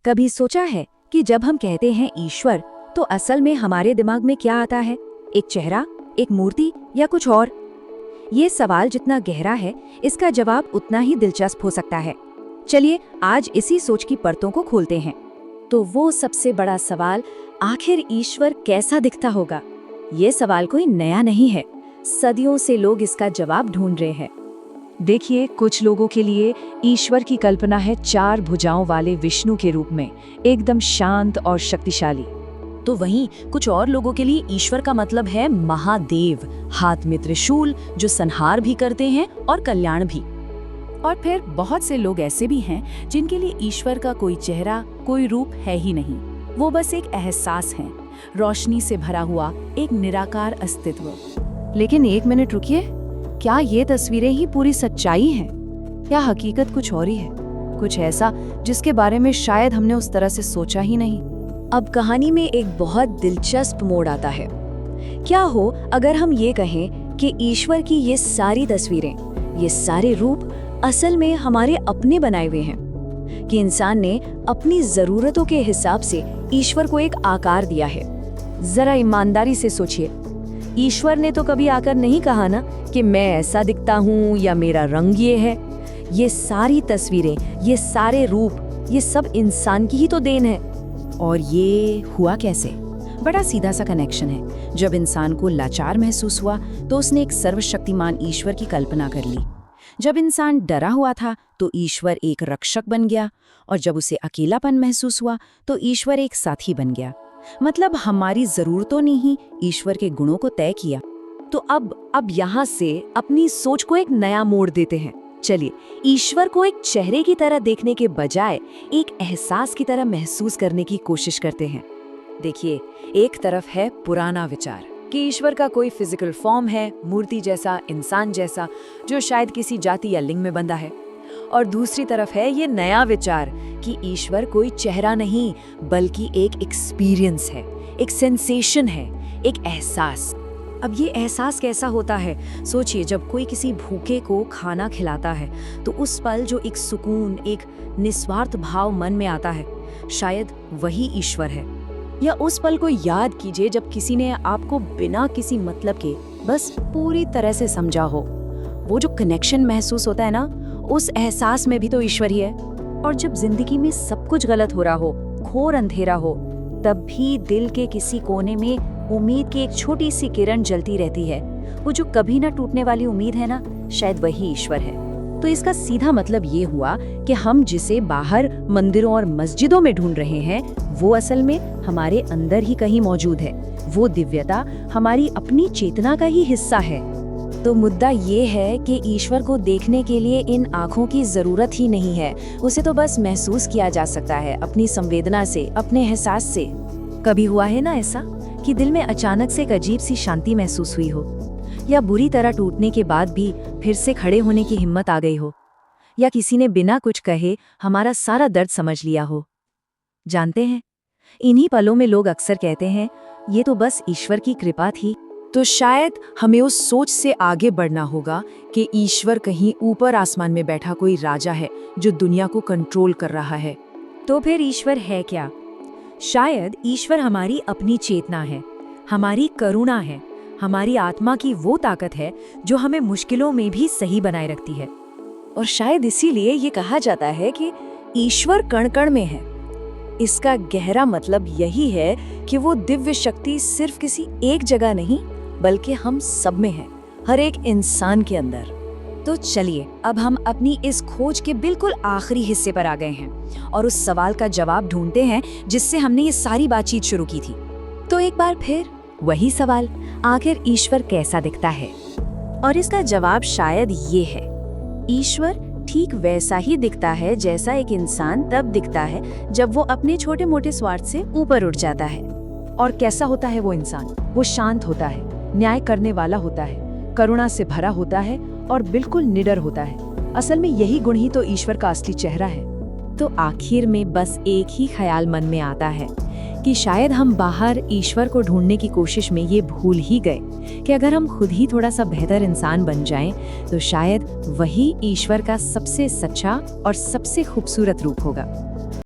कभी सोचा है कि जब हम कहते हैं ईश्वर तो असल में हमारे दिमाग में क्या आता है? एक चेहरा, एक मूर्ति या कुछ और? ये सवाल जितना गहरा है, इसका जवाब उतना ही दिलचस्प हो सकता है। चलिए आज इसी सोच की परतों को खोलते हैं। तो वो सबसे बड़ा सवाल, आखिर ईश्वर कैसा दिखता होगा? ये सवाल कोई नया नहीं है, सदियों से लोग इसका जवाब ढूंढ रहे हैं। देखिए, कुछ लोगों के लिए ईश्वर की कल्पना है 4 भुजाओं वाले विष्णु के रूप में, एकदम शांत और शक्तिशाली। तो वहीं कुछ और लोगों के लिए ईश्वर का मतलब है महादेव, हाथ में त्रिशूल, जो संहार भी करते हैं और कल्याण भी। और फिर बहुत से लोग ऐसे भी हैं जिनके लिए ईश्वर का कोई चेहरा, कोई रूप है ही नहीं। वो बस एक एहसास है, रोशनी से भरा हुआ एक निराकार अस्तित्व। लेकिन एक मिनट रुकिए, क्या ये तस्वीरें ही पूरी सच्चाई हैं? या हकीकत कुछ और ही है, कुछ ऐसा जिसके बारे में शायद हमने उस तरह से सोचा ही नहीं? अब कहानी में एक बहुत दिलचस्प मोड़ आता है। क्या हो अगर हम ये कहें कि ईश्वर की ये सारी तस्वीरें, ये सारे रूप असल में हमारे अपने बनाए हुए हैं, कि इंसान ने अपनी जरूरतों के हिसाब से ईश्वर को एक आकार दिया है। जरा ईमानदारी से सोचिए, ईश्वर ने तो कभी आकर नहीं कहा ना कि मैं ऐसा दिखता हूँ या मेरा रंग ये है। ये सारी तस्वीरें, ये सारे रूप, ये सब इंसान की ही तो देन है। और ये हुआ कैसे? बड़ा सीधा सा कनेक्शन है। जब इंसान को लाचार महसूस हुआ तो उसने एक सर्वशक्तिमान ईश्वर की कल्पना कर ली। जब इंसान डरा हुआ था तो ईश्वर एक रक्षक बन गया, और जब उसे अकेलापन महसूस हुआ तो ईश्वर एक साथी बन गया। मतलब हमारी जरूरतों ने ही ईश्वर के गुणों को तय किया। तो अब यहाँ से अपनी सोच को एक नया मोड़ देते हैं। चलिए ईश्वर को एक चेहरे की तरह देखने के बजाय एक एहसास की तरह महसूस करने की कोशिश करते हैं। देखिए, एक तरफ है पुराना विचार कि ईश्वर का कोई फिजिकल फॉर्म है, मूर्ति जैसा, इंसान जैसा, जो शायद किसी जाति या लिंग में बंधा है। और दूसरी तरफ है ये नया विचार कि ईश्वर कोई चेहरा नहीं बल्कि एक एक्सपीरियंस है, एक सेंसेशन है, एक एहसास। अब ये एहसास कैसा होता है? सोचिए, जब कोई किसी भूखे को खाना खिलाता है तो उस पल जो एक सुकून, एक निस्वार्थ भाव मन में आता है, शायद वही ईश्वर है। या उस पल को याद कीजिए जब किसी ने आपको बिना किसी मतलब के बस पूरी तरह से समझा हो। वो जो कनेक्शन महसूस होता है ना, उस एहसास में भी तो ईश्वर ही है। और जब जिंदगी में सब कुछ गलत हो रहा हो, घोर अंधेरा हो, तब भी दिल के किसी कोने में उम्मीद की एक छोटी सी किरण जलती रहती है। वो जो कभी ना टूटने वाली उम्मीद है ना, शायद वही ईश्वर है। तो इसका सीधा मतलब ये हुआ कि हम जिसे बाहर मंदिरों और मस्जिदों में ढूंढ रहे हैं, वो असल में हमारे अंदर ही कहीं मौजूद है। वो दिव्यता हमारी अपनी चेतना का ही हिस्सा है। तो मुद्दा ये है कि ईश्वर को देखने के लिए इन आँखों की जरूरत ही नहीं है। उसे तो बस महसूस किया जा सकता है अपनी संवेदना से, अपने एहसास से। कभी हुआ है ना ऐसा कि दिल में अचानक से एक अजीब सी शांति महसूस हुई हो, या बुरी तरह टूटने के बाद भी फिर से खड़े होने की हिम्मत आ गई हो, या किसी ने बिना कुछ कहे हमारा सारा दर्द समझ लिया हो। जानते हैं, इन्हीं पलों में लोग अक्सर कहते हैं ये तो बस ईश्वर की कृपा थी। तो शायद हमें उस सोच से आगे बढ़ना होगा कि ईश्वर कहीं ऊपर आसमान में बैठा कोई राजा है जो दुनिया को कंट्रोल कर रहा है। तो फिर ईश्वर है क्या? शायद ईश्वर हमारी अपनी चेतना है, हमारी करुणा है, हमारी आत्मा की वो ताकत है जो हमें मुश्किलों में भी सही बनाए रखती है। और शायद इसीलिए ये कहा जाता है कि ईश्वर कण कण में है। इसका गहरा मतलब यही है कि वो दिव्य शक्ति सिर्फ किसी एक जगह नहीं बल्कि हम सब में है, हर एक इंसान के अंदर। तो चलिए अब हम अपनी इस खोज के बिल्कुल आखिरी हिस्से पर आ गए हैं और उस सवाल का जवाब ढूंढते हैं जिससे हमने ये सारी बातचीत शुरू की थी। तो एक बार फिर वही सवाल, आखिर ईश्वर कैसा दिखता है? और इसका जवाब शायद ये है, ईश्वर ठीक वैसा ही दिखता है जैसा एक इंसान तब दिखता है जब वो अपने छोटे मोटे स्वार्थ से ऊपर उठ जाता है। और कैसा होता है वो इंसान? वो शांत होता है, न्याय करने वाला होता है, करुणा से भरा होता है और बिल्कुल निडर होता है। असल में यही गुण ही तो ईश्वर का असली चेहरा है। तो आखिर में बस एक ही ख्याल मन में आता है कि शायद हम बाहर ईश्वर को ढूंढने की कोशिश में ये भूल ही गए कि अगर हम खुद ही थोड़ा सा बेहतर इंसान बन जाएं, तो शायद वही ईश्वर का सबसे सच्चा और सबसे खूबसूरत रूप होगा।